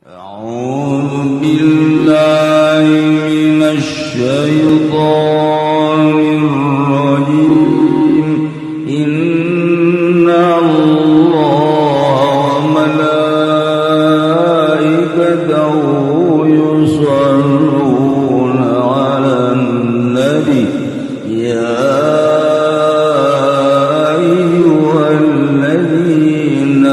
أعوذ بالله من الشيطان الرجيم إن الله وملائكته يصلون على النبي يا أيها الذين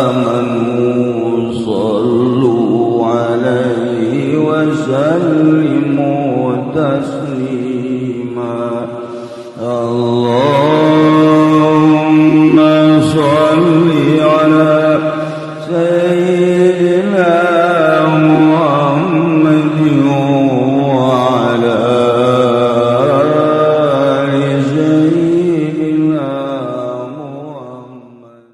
آمنوا صلوا عليه وسلموا تسليما اللهم صل على سيدنا محمد وعلى آل سيدنا محمد.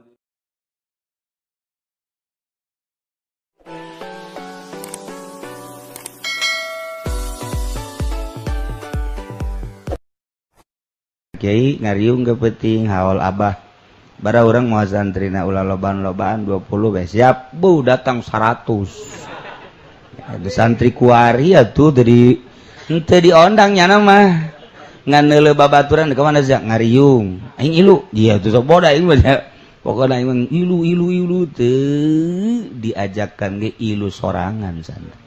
Kiai ngariung ke penting haul abah bara orang mau santrina ulah lobaan 20 be siap bu datang 100 itu santri kuari atuh dari henteu diondangnya nama ngan neuleuh babaturan ke mana sih ngariung aing ilu dia tuh sok boda aing mah pokona aing ilu teu diajakkan ge ilu sorangan santri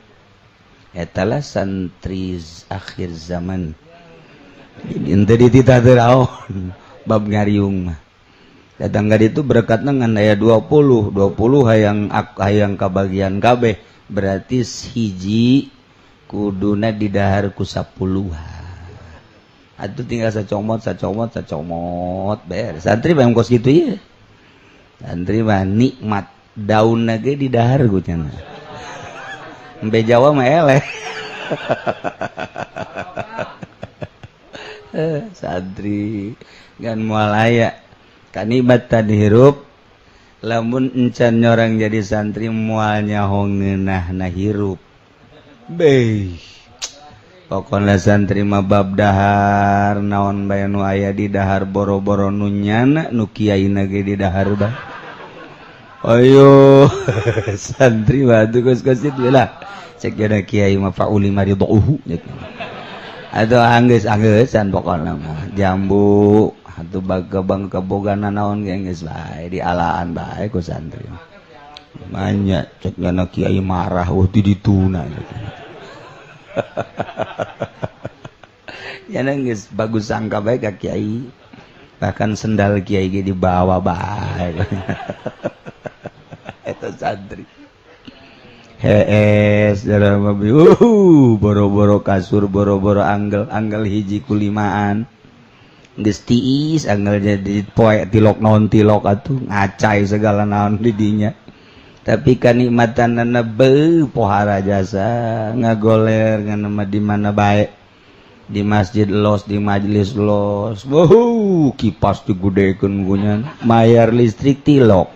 eta lah santri akhir zaman. Ente dititah teraon bab ngariung mah datang gadi itu berkatna ngan aya 20 hayang kabagian kabeh berarti hiji kuduna didahar ku 10 atuh tinggal sacomot beres santri mah kos kitu ieu santri mah nikmat daunna ge didahar ku cenah embe Jawa mah eleh santri kan moal aya kanibat tadi hirup lamun encan nyorang jadi santri moal nyahong ngeunahna hirup beh pokona santri mah bab dahar naon bae nu aya di dahar boro-boro nu nyana nu kiaina ge di dahar bae ayo santri mah kos-kos itu lah cek ada kiai mah fauli mariduhu atau anggeus-anggeussan pokona mah jambu atuh bang kebogana naon ge geus bae dialaan bae ku santri manya cek nya kiai marah di dituna nya geus bagus sangka bae ka kiai bahkan sendal kiai ge dibawa bae eta santri hees dalam mobil boro-boro kasur boro-boro anggal hiji kulimaan geus tiis anggal jadi poe tilok naon tilok atuh ngacai segala naon di dinya tapi kanikmatanna beuh pohara jasa ngagoler ngan di mana bae di masjid los di majelis los kipas digudekeun gunyan mayar listrik tilok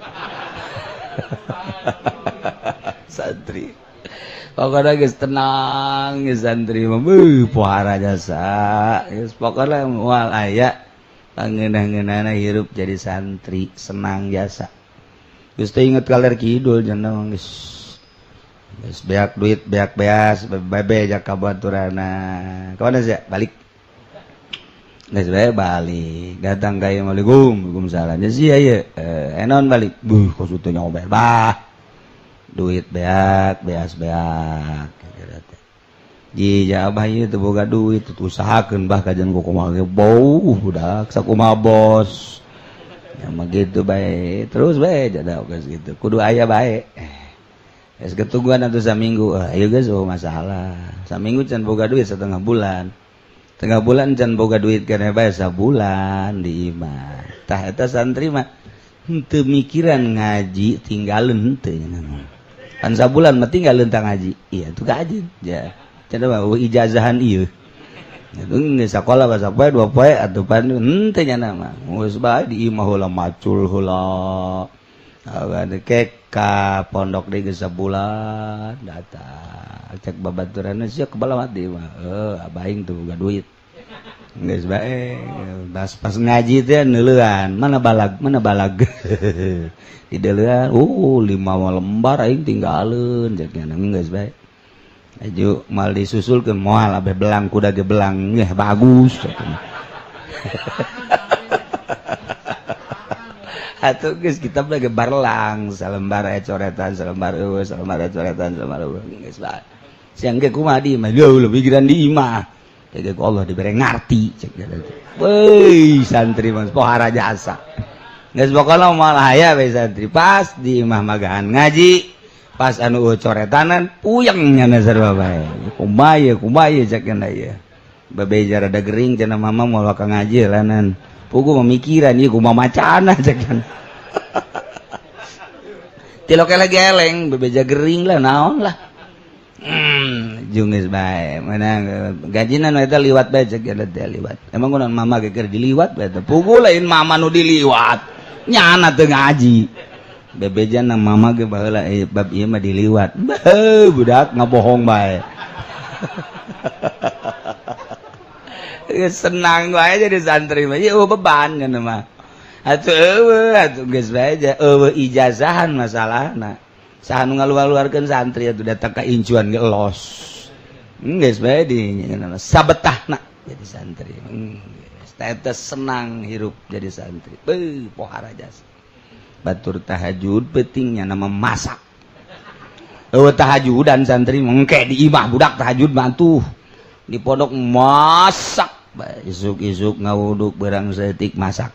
santri pokoknya geus tenang geus santri mah pohara jasa geus pokoknya moal aya pangeunah-ngeunahna hirup jadi santri senang jasa geus teu inget kaler kidul cenah geus beak duit beak beas bebe jak kabaturana kawana sih balik geus bae balik datang ka ieu Waalaikumsalam sia ieu enon balik kos teu nyober bah duit beak beas beak ji abah ieu teu boga duit teu usahakeun bah kajian kumaha ge bau budak sakumaha bos ya mah gitu bae terus bae jadak geus gitu kudu aya bae geus ketungguan atuh saminggu ieu geus masalah saminggu can boga duit setengah bulan can boga duit kana bae sabulan di imah tah eta santri mah henteu mikiran ngaji tinggalin henteu kan sabulan mah tinggalin tang ngaji iya tuh kajian ya cenah mah ijazahan ieu itu geus sakola basa poe 2 poe atuh pan henteu nya mah geus bae di imah heula macul heula kek ka pondok deui geus sabulan datang cek babaturanna sia kebalamat deui mah abah aing teu boga duit geus bae pas ngaji teh neuleuan mana balag di deleuan 5 lembar aing tinggalin cenah geus bae aju mal disusulkeun moal abeh belang kuda ge belang bagus atuh geus kitab lagi barlang salembar aya coretan salembar eueuh salembar aya coretan salembar eueuh geus bae siang ge kumaha di imah jauh lebih pikiran di imah teh ku Allah dibere ngarti cek weuy santri mah pohara jasa geus pokona moal aya we santri pas di imah magahan ngaji pas anu coretanan puyeng nya sarua bae kumaha cek cenah ieu babeja rada gering cenah mama moal ka ngaji lanan pugu memikiran ieu kumaha macana cek cenah tiloke lagi eleng bebeja gering lah naon lah jungis bae mana gajinan eta liwat bae cek teh liwat emang kunaon mama ge keur diliwat bae teh pugu lain mama nu diliwat nyana teu ngaji bebeja nang mama ge baheula bab ieu mah diliwat budak ngabohong bae senang wae jadi santri mah ieu beban cenah mah atuh geus bae eueuh ijazahan masalahna saha nu ngaluar-luarkeun santri atuh datang ka incuan ge elos geus bae di sabetahna jadi santri eta senang hirup jadi santri pohara jasa batur tahajud pentingnya nama masak eueuh tahajudan santri mengke di imah budak tahajud mah tuh di pondok masak isuk-isuk ngawuduk berang setik masak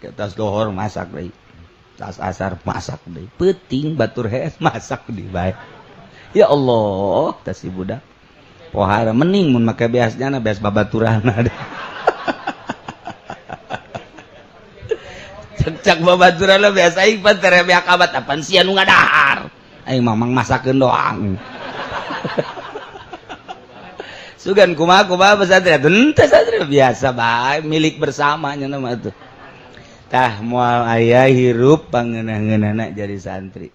ke tas dohor masak deui tas asar masak deui penting batur hees masak deui bae ya Allah tas si budak pohara mending mun make beasnya beas babaturana deh cek babaturana biasa aing pan terebe akabat apaan sia nu ngadahar aing mamang masakeun doang sugan kumaha pesantren teu santri biasa bae milik bersama nya nama tuh tah moal aya hirup pangeunah-ngeunahna jadi santri